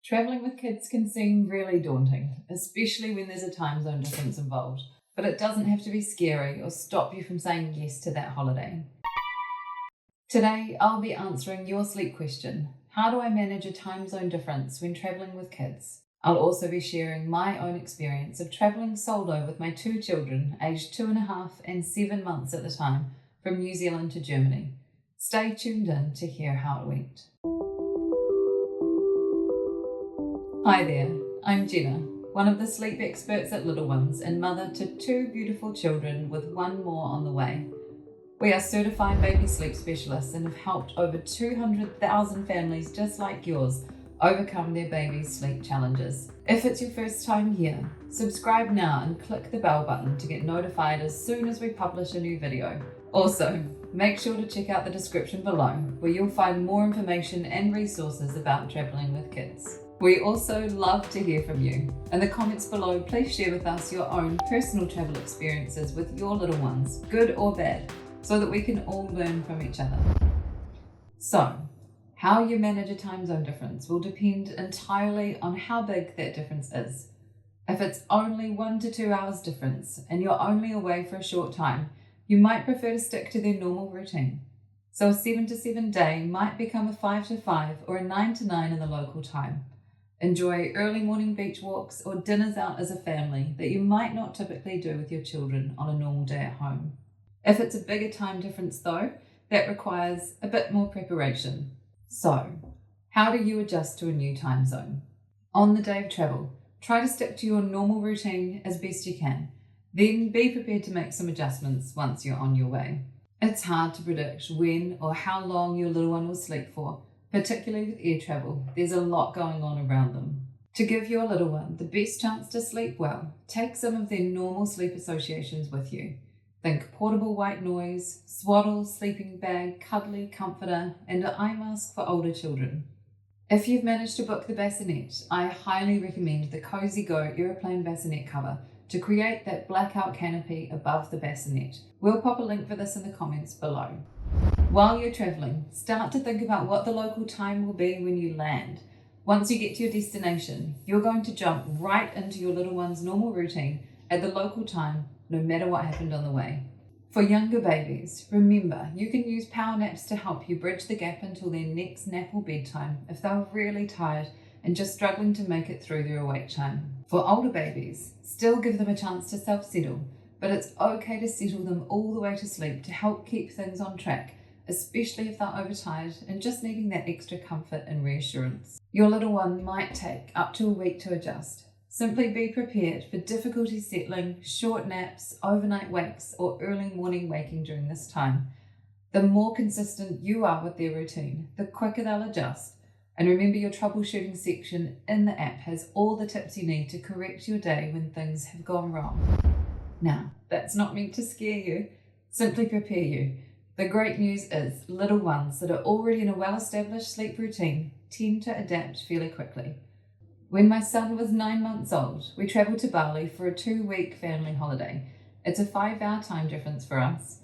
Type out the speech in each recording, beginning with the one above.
Travelling with kids can seem really daunting, especially when there's a time zone difference involved, but it doesn't have to be scary or stop you from saying yes to that holiday. Today, I'll be answering your sleep question. How do I manage a time zone difference when travelling with kids? I'll also be sharing my own experience of travelling solo with my two children, aged 2.5 and 7 months at the time, from New Zealand to Germany. Stay tuned in to hear how it went. Hi there, I'm Jenna, one of the sleep experts at Little Ones and mother to two beautiful children with one more on the way. We are certified baby sleep specialists and have helped over 200,000 families just like yours overcome their baby's sleep challenges. If it's your first time here, subscribe now and click the bell button to get notified as soon as we publish a new video. Also, make sure to check out the description below where you'll find more information and resources about travelling with kids. We also love to hear from you. In the comments below, please share with us your own personal travel experiences with your little ones, good or bad, so that we can all learn from each other. So, how you manage a time zone difference will depend entirely on how big that difference is. If it's only 1 to 2 hours difference and you're only away for a short time, you might prefer to stick to their normal routine. So a 7 to 7 day might become a 5 to 5 or a 9 to 9 in the local time. Enjoy early morning beach walks or dinners out as a family that you might not typically do with your children on a normal day at home. If it's a bigger time difference though, that requires a bit more preparation. So, how do you adjust to a new time zone? On the day of travel, try to stick to your normal routine as best you can. Then be prepared to make some adjustments once you're on your way. It's hard to predict when or how long your little one will sleep for, particularly with air travel. There's a lot going on around them. To give your little one the best chance to sleep well, take some of their normal sleep associations with you. Think portable white noise, swaddle, sleeping bag, cuddly, comforter, and an eye mask for older children. If you've managed to book the bassinet, I highly recommend the Cozy Go aeroplane bassinet cover to create that blackout canopy above the bassinet. We'll pop a link for this in the comments below. While you're travelling, start to think about what the local time will be when you land. Once you get to your destination, you're going to jump right into your little one's normal routine at the local time, no matter what happened on the way. For younger babies, remember you can use power naps to help you bridge the gap until their next nap or bedtime if they're really tired and just struggling to make it through their awake time. For older babies, still give them a chance to self-settle, but it's okay to settle them all the way to sleep to help keep things on track, especially if they're overtired and just needing that extra comfort and reassurance. Your little one might take up to a week to adjust. Simply be prepared for difficulty settling, short naps, overnight wakes, or early morning waking during this time. The more consistent you are with their routine, the quicker they'll adjust. And remember, your troubleshooting section in the app has all the tips you need to correct your day when things have gone wrong. Now, that's not meant to scare you, simply prepare you. The great news is little ones that are already in a well-established sleep routine tend to adapt fairly quickly. When my son was 9 months old, we travelled to Bali for a 2-week family holiday. It's a 5-hour time difference for us.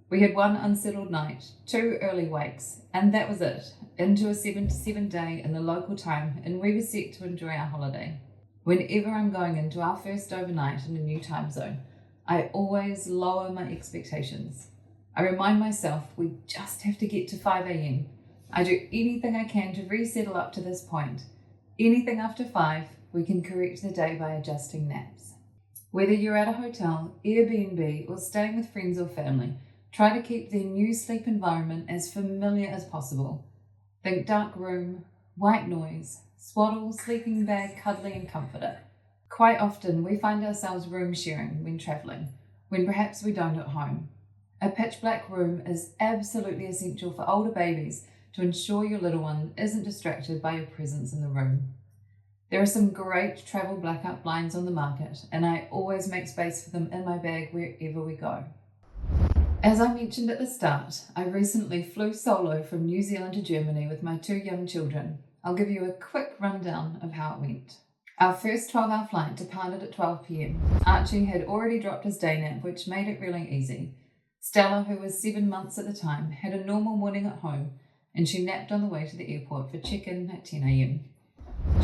We had 1 unsettled night, 2 early wakes, and that was it, into a 7 to 7 day in the local time, and we were set to enjoy our holiday. Whenever I'm going into our first overnight in a new time zone, I always lower my expectations. I remind myself we just have to get to 5 a.m. I do anything I can to resettle up to this point. Anything after 5, we can correct the day by adjusting naps. Whether you're at a hotel, Airbnb, or staying with friends or family, try to keep their new sleep environment as familiar as possible. Think dark room, white noise, swaddle, sleeping bag, cuddly, and comforter. Quite often, we find ourselves room sharing when travelling, when perhaps we don't at home. A pitch black room is absolutely essential for older babies to ensure your little one isn't distracted by your presence in the room. There are some great travel blackout blinds on the market, and I always make space for them in my bag wherever we go. As I mentioned at the start, I recently flew solo from New Zealand to Germany with my 2 young children. I'll give you a quick rundown of how it went. Our first 12-hour flight departed at 12 p.m. Archie had already dropped his day nap, which made it really easy. Stella, who was 7 months at the time, had a normal morning at home, and she napped on the way to the airport for check-in at 10 a.m.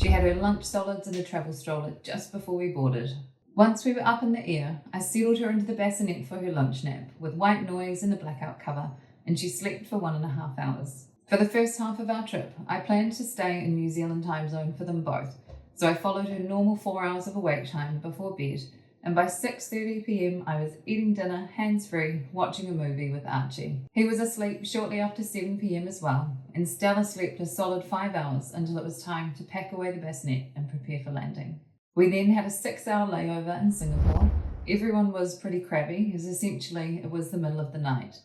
She had her lunch solids in a travel stroller just before we boarded. Once we were up in the air, I settled her into the bassinet for her lunch nap with white noise and a blackout cover, and she slept for 1.5 hours. For the first half of our trip, I planned to stay in New Zealand time zone for them both, so I followed her normal 4 hours of awake time before bed, and by 6:30 p.m. I was eating dinner hands-free, watching a movie with Archie. He was asleep shortly after 7 p.m. as well, and Stella slept a solid 5 hours until it was time to pack away the bassinet and prepare for landing. We then had a 6-hour layover in Singapore. Everyone was pretty crabby, as essentially it was the middle of the night.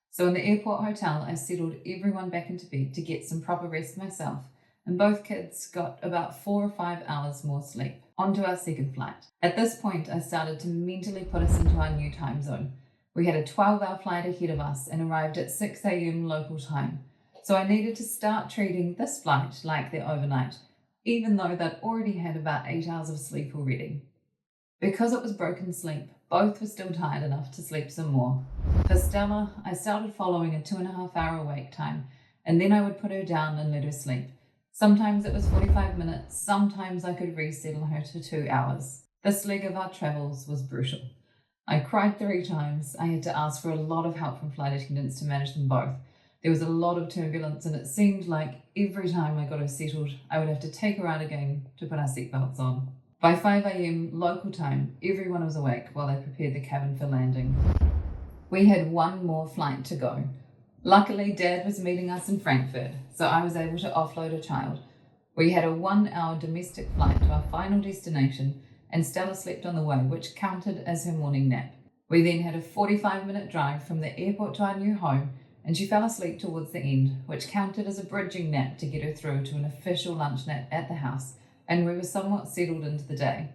So in the airport hotel, I settled everyone back into bed to get some proper rest myself, and both kids got about 4 or 5 hours more sleep. On to our second flight. At this point, I started to mentally put us into our new time zone. We had a 12-hour flight ahead of us and arrived at 6 a.m. local time, so I needed to start treating this flight like their overnight, even though they'd already had about 8 hours of sleep already. Because it was broken sleep, both were still tired enough to sleep some more. For Stella, I started following a 2.5-hour awake time, and then I would put her down and let her sleep. Sometimes it was 45 minutes, sometimes I could resettle her to 2 hours. This leg of our travels was brutal. I cried 3 times. I had to ask for a lot of help from flight attendants to manage them both. There was a lot of turbulence, and it seemed like every time I got her settled, I would have to take her out again to put our seatbelts on. By 5 a.m. local time, everyone was awake while they prepared the cabin for landing. We had one more flight to go. Luckily, Dad was meeting us in Frankfurt, so I was able to offload a child. We had a 1-hour domestic flight to our final destination, and Stella slept on the way, which counted as her morning nap. We then had a 45-minute drive from the airport to our new home, and she fell asleep towards the end, which counted as a bridging nap to get her through to an official lunch nap at the house, and we were somewhat settled into the day.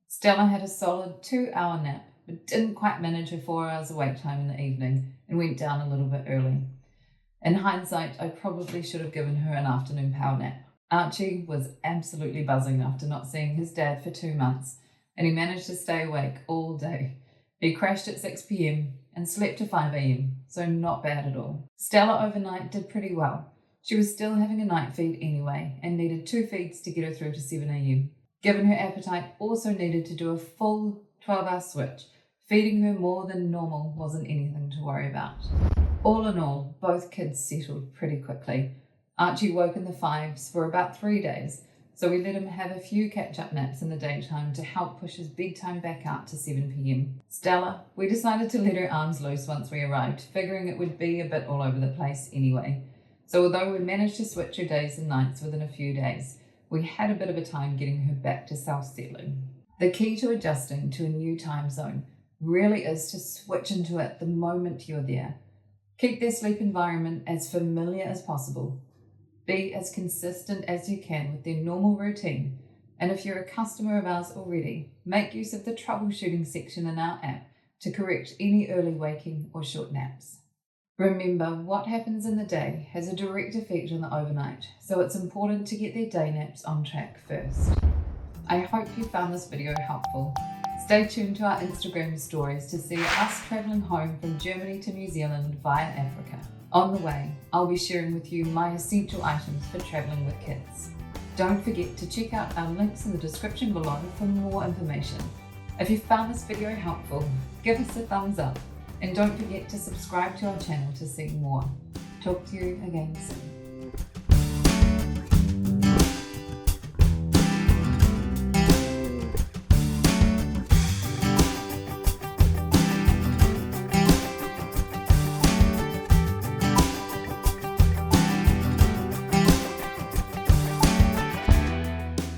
Stella had a solid 2-hour nap, but didn't quite manage her 4 hours awake time in the evening and went down a little bit early. In hindsight, I probably should have given her an afternoon power nap. Archie was absolutely buzzing after not seeing his dad for 2 months, and he managed to stay awake all day. He crashed at 6 p.m. and slept to 5 a.m, so not bad at all. Stella overnight did pretty well. She was still having a night feed anyway and needed 2 feeds to get her through to 7 a.m. Given her appetite also needed to do a full 12-hour switch, feeding her more than normal wasn't anything to worry about. All in all, both kids settled pretty quickly. Archie woke in the 5s for about 3 days, so we let him have a few catch-up naps in the daytime to help push his bedtime back out to 7 p.m. Stella, we decided to let her arms loose once we arrived, figuring it would be a bit all over the place anyway. So although we managed to switch her days and nights within a few days, we had a bit of a time getting her back to self-settling. The key to adjusting to a new time zone really is to switch into it the moment you're there. Keep their sleep environment as familiar as possible. Be as consistent as you can with their normal routine, and if you're a customer of ours already, make use of the troubleshooting section in our app to correct any early waking or short naps. Remember, what happens in the day has a direct effect on the overnight, so it's important to get their day naps on track first. I hope you found this video helpful. Stay tuned to our Instagram stories to see us travelling home from Germany to New Zealand via Africa. On the way, I'll be sharing with you my essential items for travelling with kids. Don't forget to check out our links in the description below for more information. If you found this video helpful, give us a thumbs up and don't forget to subscribe to our channel to see more. Talk to you again soon.